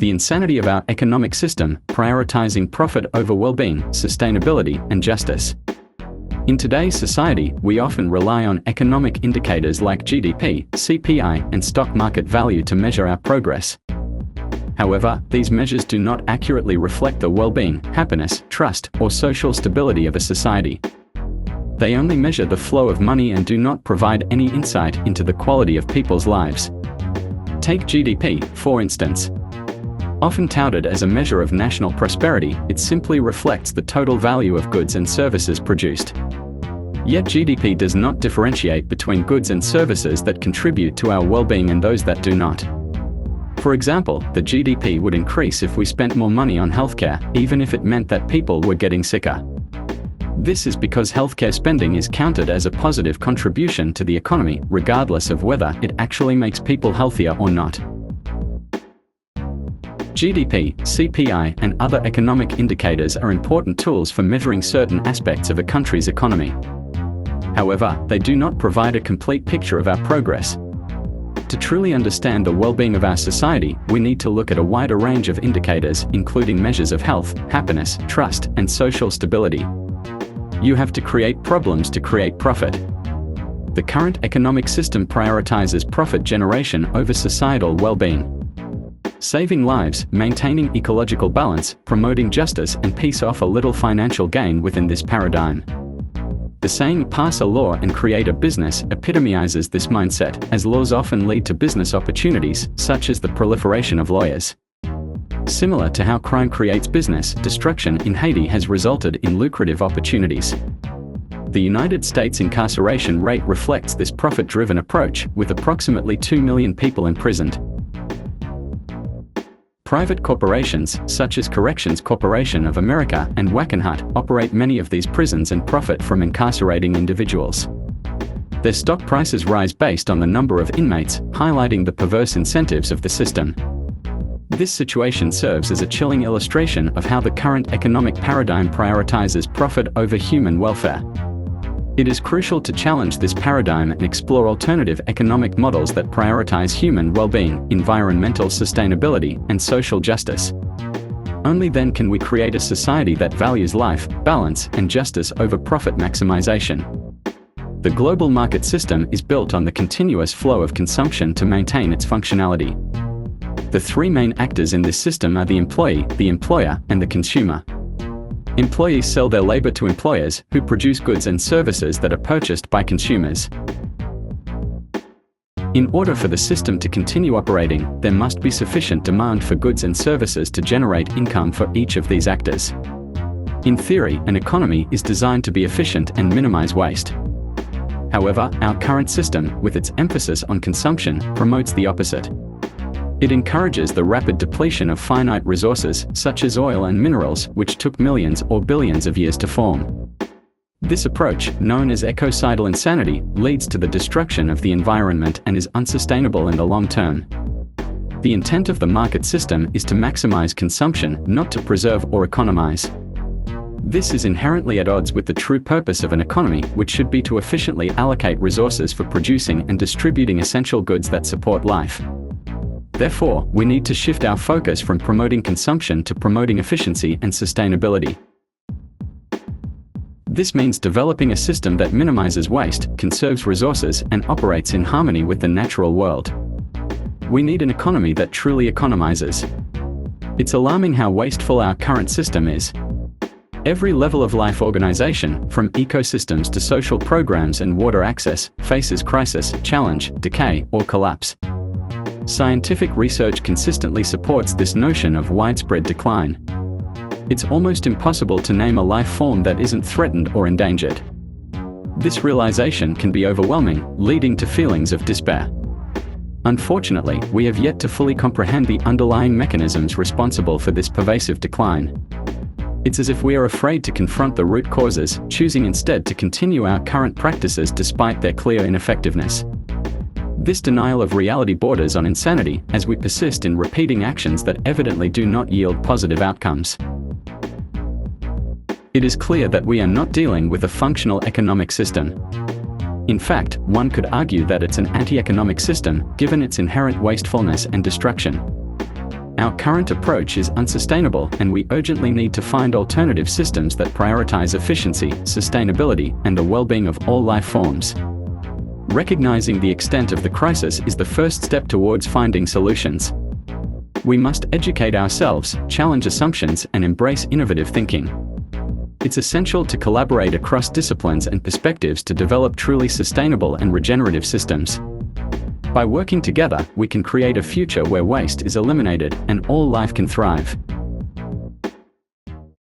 The insanity of our economic system, prioritizing profit over well-being, sustainability, and justice. In today's society, we often rely on economic indicators like GDP, CPI, and stock market value to measure our progress. However, these measures do not accurately reflect the well-being, happiness, trust, or social stability of a society. They only measure the flow of money and do not provide any insight into the quality of people's lives. Take GDP, for instance. Often touted as a measure of national prosperity, it simply reflects the total value of goods and services produced. Yet GDP does not differentiate between goods and services that contribute to our well-being and those that do not. For example, the GDP would increase if we spent more money on healthcare, even if it meant that people were getting sicker. This is because healthcare spending is counted as a positive contribution to the economy, regardless of whether it actually makes people healthier or not. GDP, CPI, and other economic indicators are important tools for measuring certain aspects of a country's economy. However, they do not provide a complete picture of our progress. To truly understand the well-being of our society, we need to look at a wider range of indicators, including measures of health, happiness, trust, and social stability. You have to create problems to create profit. The current economic system prioritizes profit generation over societal well-being. Saving lives, maintaining ecological balance, promoting justice and peace offer little financial gain within this paradigm. The saying "pass a law and create a business" epitomizes this mindset, as laws often lead to business opportunities, such as the proliferation of lawyers. Similar to how crime creates business, destruction in Haiti has resulted in lucrative opportunities. The United States incarceration rate reflects this profit-driven approach, with approximately 2 million people imprisoned. Private corporations, such as Corrections Corporation of America and Wackenhut, operate many of these prisons and profit from incarcerating individuals. Their stock prices rise based on the number of inmates, highlighting the perverse incentives of the system. This situation serves as a chilling illustration of how the current economic paradigm prioritizes profit over human welfare. It is crucial to challenge this paradigm and explore alternative economic models that prioritize human well-being, environmental sustainability, and social justice. Only then can we create a society that values life, balance, and justice over profit maximization. The global market system is built on the continuous flow of consumption to maintain its functionality. The three main actors in this system are the employee, the employer, and the consumer. Employees sell their labor to employers, who produce goods and services that are purchased by consumers. In order for the system to continue operating, there must be sufficient demand for goods and services to generate income for each of these actors. In theory, an economy is designed to be efficient and minimize waste. However, our current system, with its emphasis on consumption, promotes the opposite. It encourages the rapid depletion of finite resources, such as oil and minerals, which took millions or billions of years to form. This approach, known as ecocidal insanity, leads to the destruction of the environment and is unsustainable in the long term. The intent of the market system is to maximize consumption, not to preserve or economize. This is inherently at odds with the true purpose of an economy, which should be to efficiently allocate resources for producing and distributing essential goods that support life. Therefore, we need to shift our focus from promoting consumption to promoting efficiency and sustainability. This means developing a system that minimizes waste, conserves resources, and operates in harmony with the natural world. We need an economy that truly economizes. It's alarming how wasteful our current system is. Every level of life organization, from ecosystems to social programs and water access, faces crisis, challenge, decay, or collapse. Scientific research consistently supports this notion of widespread decline. It's almost impossible to name a life form that isn't threatened or endangered. This realization can be overwhelming, leading to feelings of despair. Unfortunately, we have yet to fully comprehend the underlying mechanisms responsible for this pervasive decline. It's as if we are afraid to confront the root causes, choosing instead to continue our current practices despite their clear ineffectiveness. This denial of reality borders on insanity, as we persist in repeating actions that evidently do not yield positive outcomes. It is clear that we are not dealing with a functional economic system. In fact, one could argue that it's an anti-economic system, given its inherent wastefulness and destruction. Our current approach is unsustainable, and we urgently need to find alternative systems that prioritize efficiency, sustainability, and the well-being of all life forms. Recognizing the extent of the crisis is the first step towards finding solutions. We must educate ourselves, challenge assumptions, and embrace innovative thinking. It's essential to collaborate across disciplines and perspectives to develop truly sustainable and regenerative systems. By working together, we can create a future where waste is eliminated and all life can thrive.